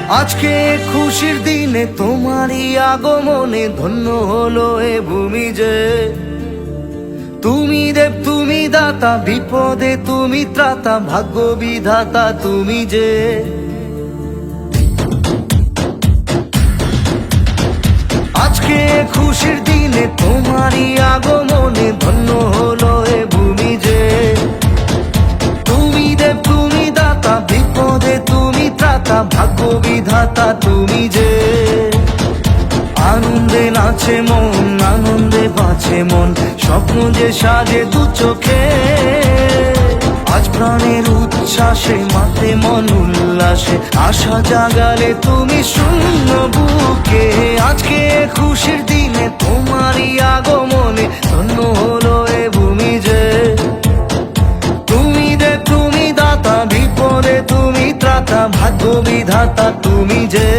আজকে খুশির দিনে তোমারই আগমনে ধন্য হলো এ ভূমি যে। তুমি দেব তুমি দাতা, বিপদে তুমি ত্রাতা, ভাগ্য বিধাতা তুমি যে। আজকে খুশির দিনে তোমারই আগমনে ধন্য হলো এ ভূমি যে। তুমি দেব তুমি দাতা, বিপদে তুমি ত্রাতা, ভাগ্য বিধাতা তুমি যে। আনন্দে নাচে মন, আনন্দে বাঁচে মন, স্বপ্ন যে সাজে দু চোখে। আজ প্রাণের উচ্ছ্বাসে মাতে মন উল্লাসে, আশা জাগালে তুমি শূন্য বুকে। আজকে খুশির দিনে তোমারই আগমনে ধন্য হলো এ ভূমি যে। তুমি দেব তুমি দাতা, বিপদে তুমি ত্রাতা, ভাগ্য বিধাতা তুমি যে।